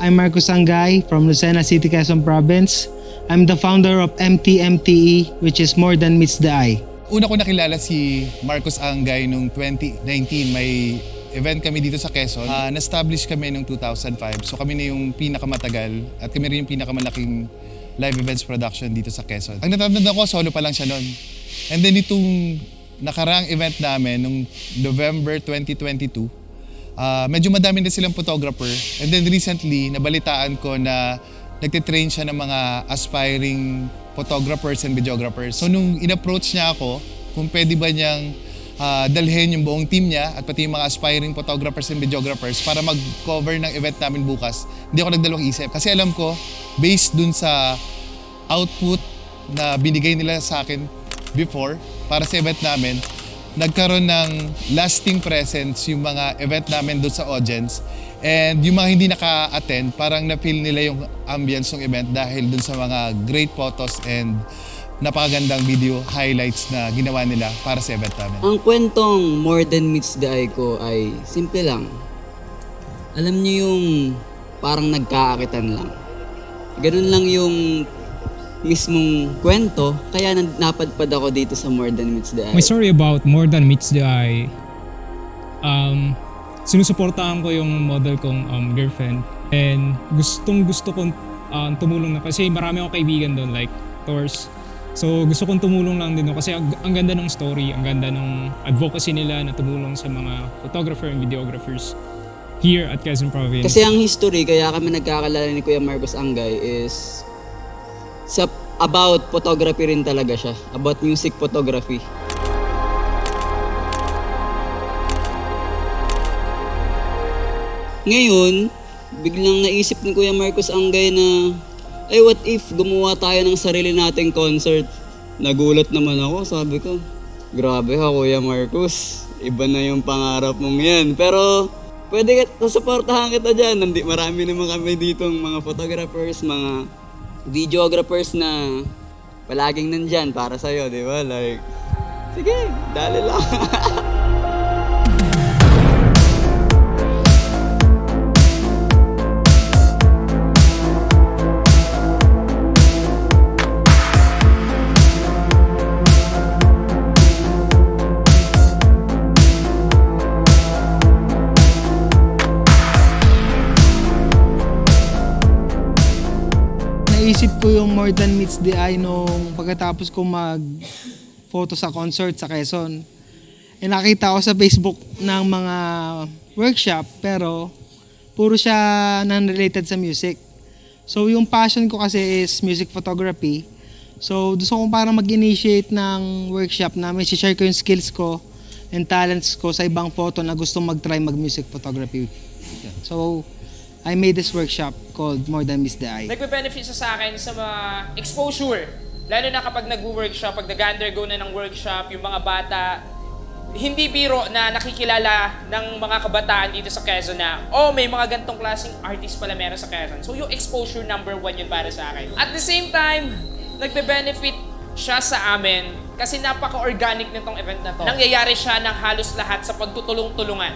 I'm Marcos Angay from Lucena City, Quezon Province. I'm the founder of MTMTE, which is More Than Meets the Eye. Una ko nakilala si Marcos Angay noong 2019. May event kami dito sa Quezon. Na-establish kami noong 2005. So kami na yung pinakamatagal at kami rin yung pinakamalaking live events production dito sa Quezon. Ang natatandaan ko, solo pa lang siya noon. And then itong nakaraang event namin noong November 2022, medyo madami na silang photographer. And then recently, nabalitaan ko na nagtitrain siya ng mga aspiring photographers and videographers. So nung in-approach niya ako, kung pwede ba niyang dalhin yung buong team niya at pati yung mga aspiring photographers and videographers para mag-cover ng event namin bukas, hindi ako nagdalawang isip. Kasi alam ko, based dun sa output na binigay nila sa akin before para sa event namin, nagkaroon ng lasting presence yung mga event namin doon sa audience. And yung mga hindi naka-attend, parang na-feel nila yung ambience ng event dahil doon sa mga great photos and napakagandang video highlights na ginawa nila para sa event namin. Ang kwentong More Than Meets the Eye ko ay simple lang. Alam niyo yung parang nagkaakitan lang. Ganun lang yung mismong kwento, kaya napadpad ako dito sa More Than Meets the Eye. My story about More Than Meets the Eye, sinusuportahan ko yung model kong girlfriend, and gustong gusto kong tumulong na kasi marami akong kaibigan doon like tours. So gusto kong tumulong lang din doon kasi ang ganda ng story, ang ganda ng advocacy nila na tumulong sa mga photographer and videographers here at Quezon Province. Kasi ang history, kaya kami nagkakalala ni Kuya Marcos Angay is about photography rin talaga siya. About music photography. Ngayon, biglang naisip ni Kuya Marcos Angay na, ay what if gumawa tayo ng sarili nating concert? Nagulat naman ako, sabi ko, grabe ha Kuya Marcos, iba na yung pangarap mong yan. Pero pwede suportahan kita dyan. Marami naman kami ditong mga photographers, mga videographers na palaging nandyan para sa'yo, di ba? Like, sige, dali lang. Naisip ko yung More Than Meets the Eye nung pagkatapos ko mag-photo sa concert sa Quezon. E nakita ko sa Facebook ng mga workshop pero puro siya non-related sa music. So yung passion ko kasi is music photography. So gusto kong parang mag-initiate ng workshop na may share ko yung skills ko and talents ko sa ibang photo na gusto mag-try mag-music photography. So I made this workshop called More Than Meets the Eye. Nagbe-benefit siya sa akin sa mga exposure. Lalo na kapag nag-workshop, pag nag-undergo na ng workshop, yung mga bata, hindi biro na nakikilala ng mga kabataan dito sa Quezon na, oh, may mga gantong klaseng artist pala meron sa Quezon. So yung exposure number 1 yun para sa akin. At the same time, nagbe-benefit siya sa amin kasi napaka-organic nitong event na to. Nangyayari siya ng halos lahat sa pagtutulong-tulungan.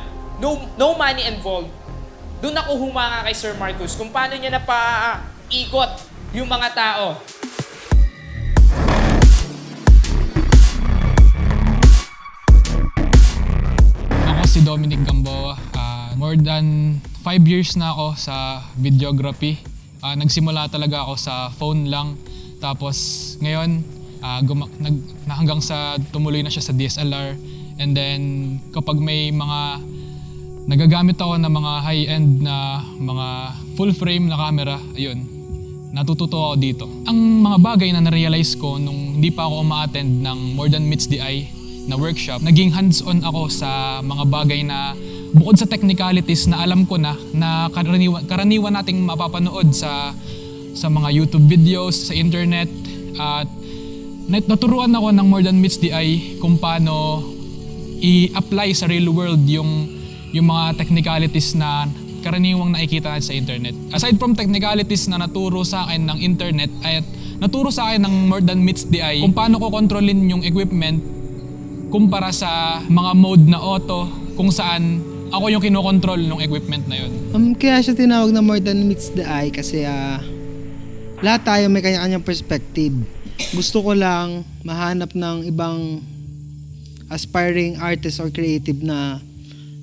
No money involved. Doon ako humanga kay Sir Marcos kung paano niya napaikot yung mga tao. Ako si Dominic Gamboa. More than 5 years na ako sa videography. Nagsimula talaga ako sa phone lang. Tapos ngayon, hanggang sa tumuloy na siya sa DSLR. And then kapag may mga nagagamit ako ng mga high-end na mga full-frame na camera, ayun, natututo ako dito. Ang mga bagay na na-realize ko nung hindi pa ako ma-attend ng More Than Meets the Eye na workshop, naging hands-on ako sa mga bagay na bukod sa technicalities na alam ko na karaniwan nating mapapanood sa mga YouTube videos, sa internet, at naturuan ako ng More Than Meets the Eye kung paano i-apply sa real world yung mga technicalities na karaniwang nakikita sa internet. Aside from technicalities na naturo sa akin ng internet, ay naturo sa akin ng More Than Meets the Eye kung paano ko kontrolin yung equipment kumpara sa mga mode na auto kung saan ako yung kinokontrol ng equipment na yun. Kaya siya tinawag na More Than Meets the Eye kasi lahat tayo may kanya-kanyang perspective. Gusto ko lang mahanap ng ibang aspiring artist or creative na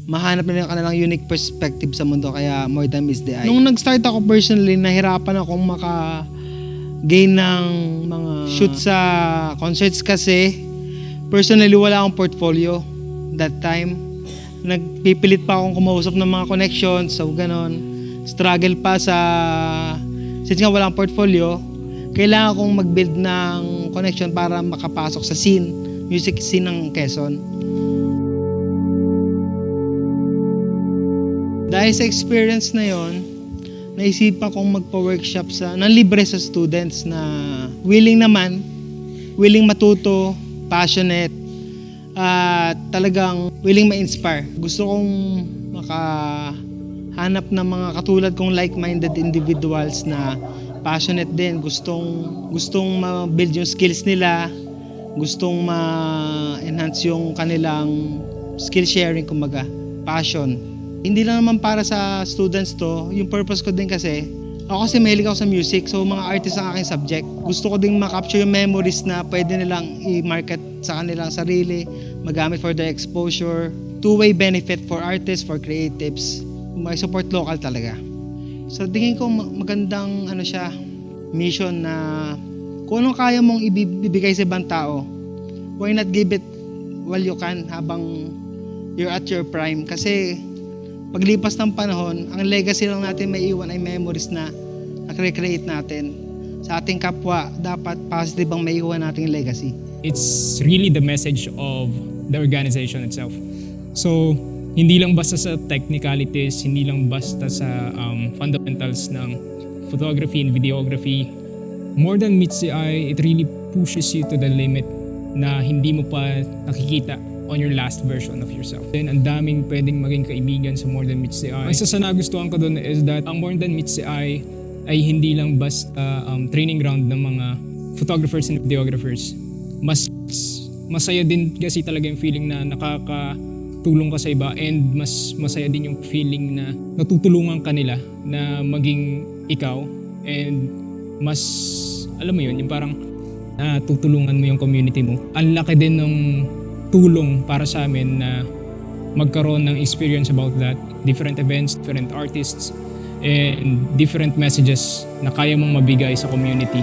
mahanap nila yung kanilang unique perspective sa mundo, kaya More Than Meets the Eye. Nung nag-start ako personally, nahirapan akong maka-gain ng mga shoot sa concerts kasi personally wala akong portfolio that time. Nagpipilit pa akong kumausap ng mga connections, so ganon. Struggle pa since nga walang portfolio, kailangan kong mag-build ng connection para makapasok sa music scene ng Quezon. Dahil sa experience na yon, naisipan kong magpa-workshop ng libre sa students na willing matuto, passionate, at talagang willing ma-inspire. Gusto kong makahanap ng mga katulad kong like-minded individuals na passionate din, gustong ma-build yung skills nila, gustong ma-enhance yung kanilang skill sharing, kumbaga, passion. Hindi lang naman para sa students to, yung purpose ko din kasi, ako kasi mahilig ako sa music, so mga artist ang aking subject. Gusto ko ding ma-capture yung memories na pwede nilang i-market sa kanilang sarili, magamit for their exposure, two-way benefit for artists, for creatives, may support local talaga. So tingin ko magandang mission na kung anong kaya mong ibibigay sa ibang tao, why not give it while you can habang you're at your prime, kasi paglipas ng panahon, ang legacy lang natin may iwan ay memories na nakre-create natin. Sa ating kapwa, dapat positive ang may iwan nating legacy. It's really the message of the organization itself. So, hindi lang basta sa technicalities, hindi lang basta sa fundamentals ng photography and videography. More Than Meets the Eye, it really pushes you to the limit na hindi mo pa nakikita on your last version of yourself. Then, ang daming pwedeng maging kaibigan sa More Than Meets the Eye. Isa sa nagustuhan ko doon is that ang More Than Meets the Eye ay hindi lang basta training ground ng mga photographers and videographers. Mas masaya din kasi talaga yung feeling na nakakatulong ka sa iba, and mas masaya din yung feeling na natutulungan ka nila na maging ikaw, and mas, alam mo yun, yung parang natutulungan mo yung community mo. Ang laki din ng tulong para sa amin na magkaroon ng experience about that. Different events, different artists, and different messages na kaya mong mabigay sa community.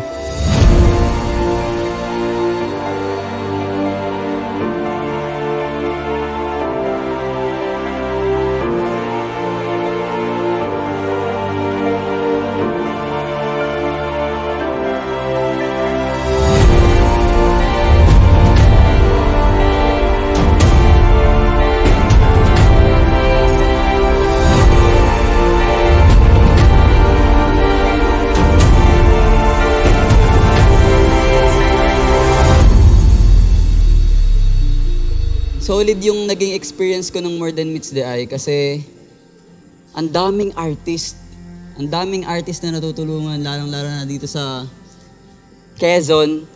Solid yung naging experience ko ng More Than Meets the Eye kasi ang daming artist na natutulungan, lalong-lalo na dito sa Quezon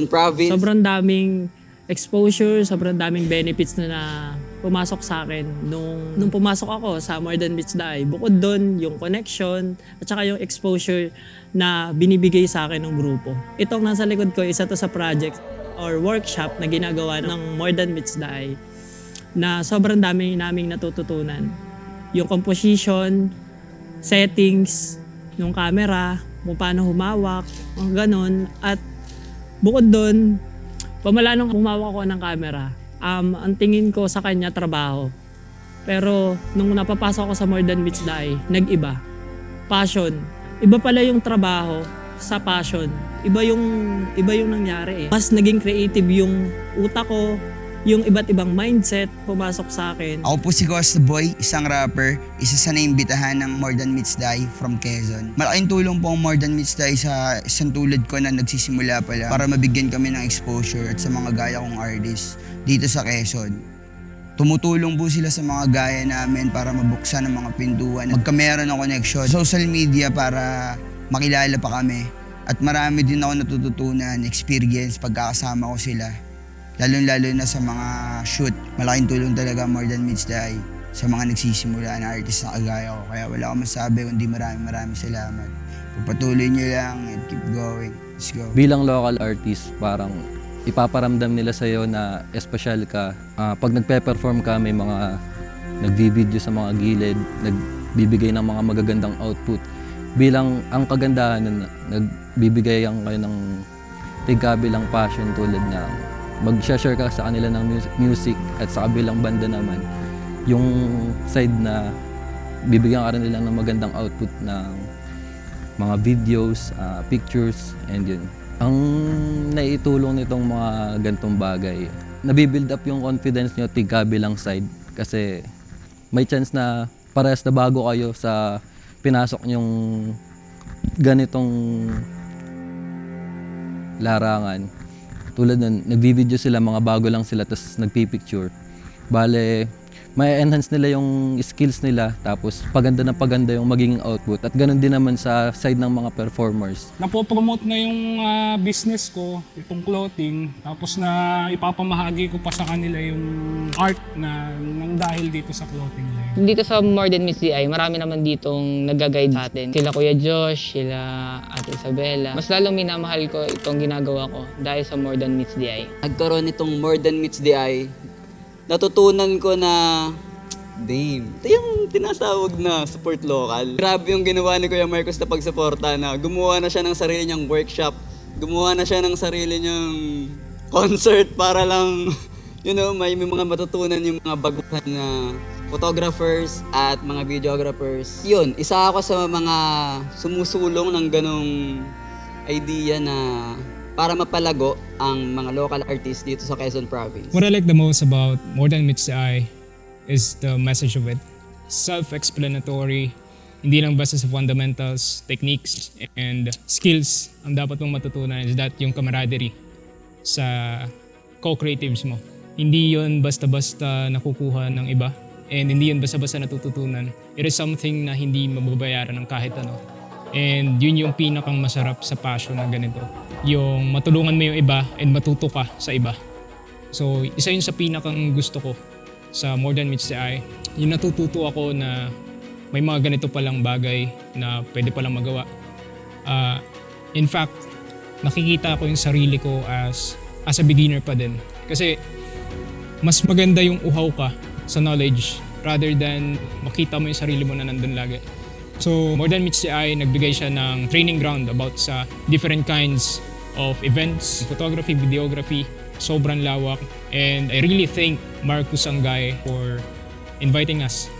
province. Sobrang daming exposure, sobrang daming benefits na pumasok sa akin nung pumasok ako sa More Than Meets the Eye. Bukod doon, yung connection at saka yung exposure na binibigay sa akin ng grupo. Itong nasa likod ko, isa to sa project or workshop na ginagawa ng More Than Meets the Eye na sobrang dami naming natututunan. Yung composition, settings, yung camera, kung paano humawak, mga ganon. At bukod doon, pamala nung humawak ako ng camera, ang tingin ko sa kanya trabaho. Pero nung napapasok ako sa More Than Meets the Eye, nag-iba. Passion. Iba pala yung trabaho sa passion. Iba yung nangyari eh. Mas naging creative yung utak ko, yung iba't ibang mindset pumasok sa akin. Ako po si Costa Boy, isang rapper, isa sa naimbitahan ng More Than Meets the Eye from Quezon. Malaking tulong po ang More Than Meets the Eye sa isang tulad ko na nagsisimula pa lang para mabigyan kami ng exposure at sa mga gaya kong artists dito sa Quezon. Tumutulong po sila sa mga gaya namin para mabuksan ang mga pintuan, magkameron ng connection. Social media para makilala pa kami. At marami din ako natututunan, experience, pagkakasama ko sila. Lalo-lalo na sa mga shoot. Malaking tulong talaga More Than Meets the Eye. sa mga nagsisimula na artist na kagaya ko. Kaya wala akong masabi kundi maraming salamat. Pagpatuloy nyo lang and keep going. Let's go. Bilang local artist, parang ipaparamdam nila sa'yo na espesyal ka. Pag nagpe-perform ka, may mga nagvi-video sa mga gilid, nagbibigay ng mga magagandang output. Bilang ang kagandahan nun, nagbibigay ang kayo ng tigkabilang passion tulad na mag-share ka sa kanila ng music at sa kabilang banda naman, yung side na bibigyan ka rin nila ng magandang output ng mga videos, pictures, and yun. Ang naitulong nitong mga gantong bagay, nabibuild up yung confidence nyo tigkabilang side kasi may chance na parehas na bago kayo sa pinasok nyong ganitong larangan. Tulad nun, nagvi-video sila, mga bago lang sila, tapos nagpipicture. Bale, may enhance nila yung skills nila, tapos paganda na paganda yung magiging output. At ganun din naman sa side ng mga performers. Napopromote na yung business ko, itong clothing, tapos na ipapamahagi ko pa sa kanila yung art na nang dahil dito sa clothing na yun. Dito sa More Than Meets the Eye, marami naman ditong nag-guide sa atin. Sila Kuya Josh, sila Ate Isabela. Mas lalong minamahal ko itong ginagawa ko dahil sa More Than Meets the Eye. Nagkaroon itong More Than Meets the Eye, natutunan ko na, damn, ito yung tinasawag na support local. Grabe yung ginawa ni Kuya Marcos na pagsuporta na gumawa na siya ng sarili niyang workshop, gumawa na siya ng sarili niyang concert para lang, you know, may mga matutunan yung mga baguhan na photographers at mga videographers. Yun, isa ako sa mga sumusulong ng ganong idea na para mapalago ang mga local artists dito sa Quezon Province. What I like the most about More Than Meets the Eye is the message of it. Self-explanatory, hindi lang basta sa fundamentals, techniques, and skills ang dapat mong matutunan is that yung camaraderie sa co-creatives mo. Hindi yun basta-basta nakukuha ng iba and hindi yun basta-basta natututunan. It is something na hindi mababayaran ng kahit ano. And yun yung pinakang masarap sa passion na ganito. Yung matulungan mo yung iba and matuto ka sa iba. So isa yun sa pinakang gusto ko sa More Than Meets the Eye. Yung natututo ako na may mga ganito palang bagay na pwede palang magawa. In fact, nakikita ko yung sarili ko as a beginner pa din. Kasi mas maganda yung uhaw ka sa knowledge rather than makita mo yung sarili mo na nandun lagi. So, More Than Meets the Eye, nagbigay siya ng training ground about sa different kinds of events, photography, videography, sobrang lawak. And I really thank Marcus Angay for inviting us.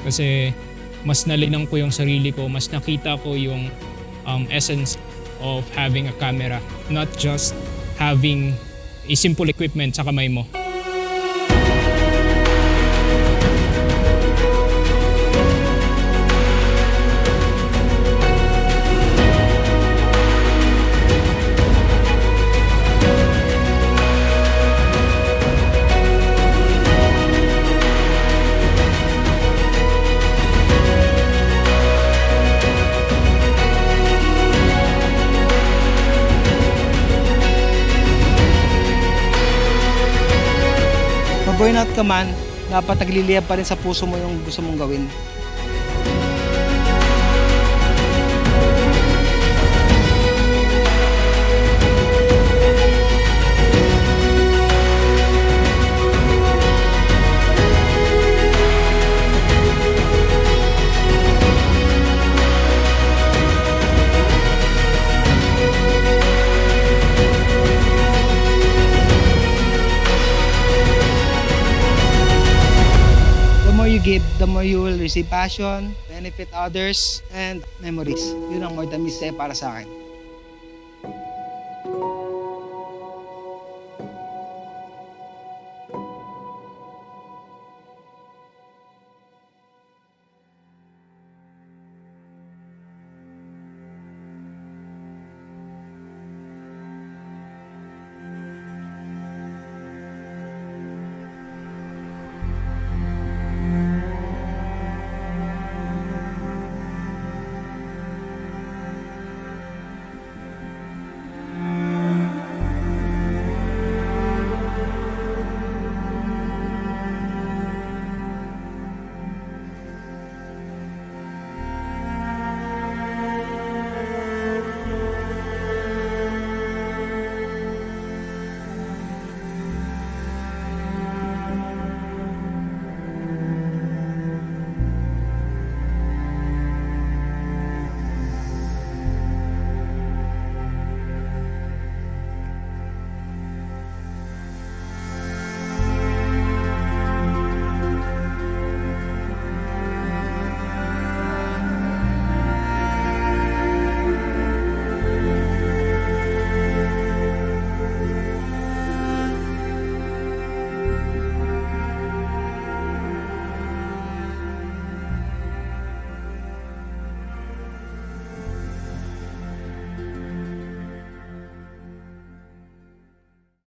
Kasi mas nalinang ko yung sarili ko, mas nakita ko yung essence of having a camera. Not just having a simple equipment sa kamay mo. Burnout ka man, dapat nagliliyab pa rin sa puso mo yung gusto mong gawin. Give, the more you will receive passion, benefit others, and memories. Yun ang More Than Meets the Eye para sa akin.